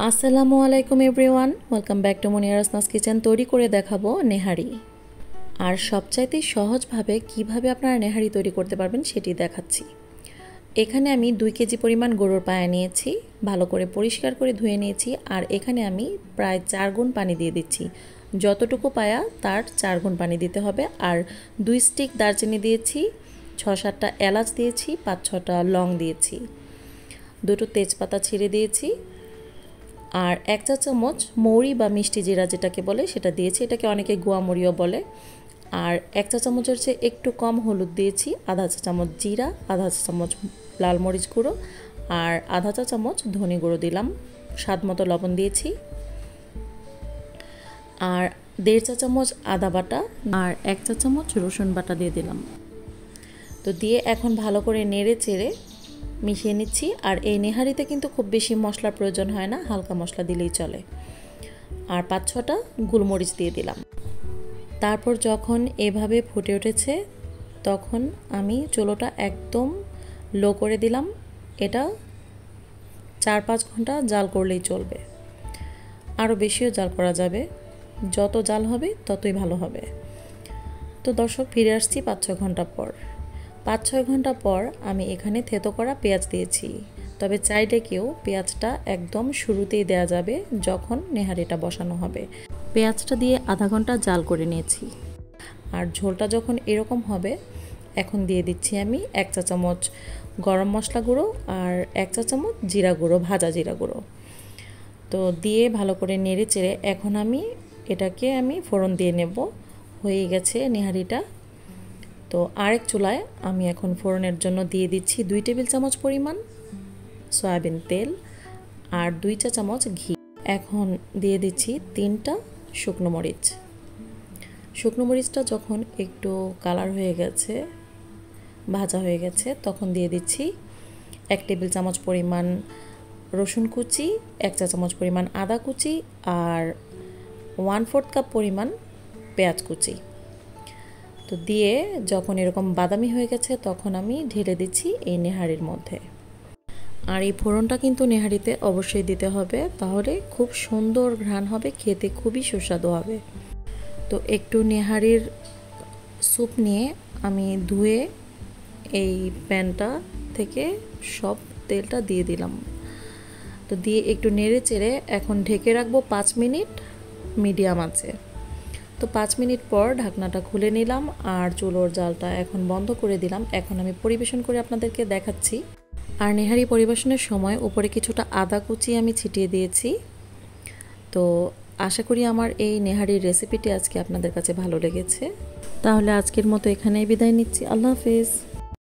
আসসালামু আলাইকুম everyone, welcome back to মুনিয়ারাস নাস কিচেন। তৈরি করে দেখাবো নেহারি। আর সবচাইতে সহজভাবে কিভাবে আপনারা নেহারি তৈরি করতে পারবেন সেটি দেখাচ্ছি। এখানে আমি 2 কেজি পরিমাণ গরুর পায়া নিয়েছি, ভালো করে পরিষ্কার করে ধুয়ে নিয়েছি। আর এখানে আমি প্রায় 4 গুণ পানি দিয়ে দিচ্ছি। যতটুকু পায়া তার 4 গুণ পানি দিতে হবে। আর 2 স্টিক দারচিনি দিয়েছি, 6-7টা এলাচ দিয়েছি, 5-6টা লং দিয়েছি, 2টো তেজপাতা ছিঁড়ে দিয়েছি, আর 1 চা চামচ মৌরি বা মিষ্টি জিরা যেটাকে বলে সেটা দিয়েছি। এটাকে অনেকে গুয়া মরিও বলে। আর 1 চা চামচের চেয়ে একটু কম হলুদ দিয়েছি, আধা চা চামচ জিরা, আধা চা চামচ লাল মরিচ গুঁড়ো, আর আধা চা চামচ ধনে গুঁড়ো দিলাম, স্বাদ মতো লবণ দিয়েছি, আর 1.5 চা চামচ আদা বাটা আর 1 চা চামচ রসুন বাটা দিয়ে দিলাম। তো দিয়ে এখন ভালো করে নেড়ে চেড়ে মিশিয়ে নিচ্ছি। আর এই নেহারিতে কিন্তু খুব বেশি মশলার প্রয়োজন হয় না, হালকা মশলা দিলেই চলে। আর 5-6টা গোলমরিচ দিয়ে দিলাম। তারপর যখন এভাবে ফুটে উঠেছে তখন আমি চুলোটা একদম লো করে দিলাম। এটা 4-5 ঘন্টা জাল করলেই চলবে, আরও বেশিও জাল করা যাবে। যত জাল হবে ততই ভালো হবে। তো দর্শক, ফিরে আসছি 5-6 ঘন্টা পর। 5-6 ঘন্টা পর আমি এখানে থেতো করা পেঁয়াজ দিয়েছি। তবে চাইলে কেউ পেঁয়াজটা একদম শুরুতেই দেয়া যাবে যখন নেহারিটা বসানো হবে। পেঁয়াজটা দিয়ে আধা ঘন্টা জাল করে নিয়েছি। আর ঝোলটা যখন এরকম হবে এখন দিয়ে দিচ্ছি আমি 1 চা চামচ গরম মশলা গুঁড়ো আর 1 চা চামচ জিরা গুঁড়ো, ভাজা জিরা গুঁড়ো। তো দিয়ে ভালো করে নেড়ে চেড়ে এখন এটাকে আমি ফোড়ন দিয়ে নেব। হয়ে গেছে নেহারিটা। তো আরেক চুলায় আমি এখন ফোড়নের জন্য দিয়ে দিচ্ছি 2 টেবিল চামচ পরিমাণ সয়াবিন তেল আর 2 চা চামচ ঘি। এখন দিয়ে দিচ্ছি 3টা শুকনো মরিচ। শুকনো মরিচটা যখন একটু কালার হয়ে গেছে, ভাজা হয়ে গেছে, তখন দিয়ে দিচ্ছি 1 টেবিল চামচ পরিমাণ রসুন কুচি, 1 চা চামচ পরিমাণ আদা কুচি আর 1/4 কাপ পরিমাণ পেঁয়াজ কুচি। তো দিয়ে যখন এরকম বাদামি হয়ে গেছে তখন আমি ঢেলে দিচ্ছি এই নেহারির মধ্যে। আর এই ফোড়নটা কিন্তু নেহারিতে অবশ্যই দিতে হবে, তাহলে খুব সুন্দর ঘ্রাণ হবে, খেতে খুবই সুস্বাদু হবে। তো একটু নেহারির স্যুপ নিয়ে আমি ধুয়ে এই প্যানটা থেকে সব তেলটা দিয়ে দিলাম। তো দিয়ে একটু নেড়ে চেড়ে এখন ঢেকে রাখবো 5 মিনিট মিডিয়াম আঁচে। তো 5 মিনিট পর ঢাকনাটা খুলে নিলাম আর চুলোর জালটা এখন বন্ধ করে দিলাম। এখন আমি পরিবেশন করে আপনাদেরকে দেখাচ্ছি। আর নেহারি পরিবেশনের সময় উপরে কিছুটা আদা কুচি আমি ছিটিয়ে দিয়েছি। তো আশা করি আমার এই নেহারির রেসিপিটি আজকে আপনাদের কাছে ভালো লেগেছে। তাহলে আজকের মতো এখানেই বিদায় নিচ্ছি। আল্লাহ হাফেজ।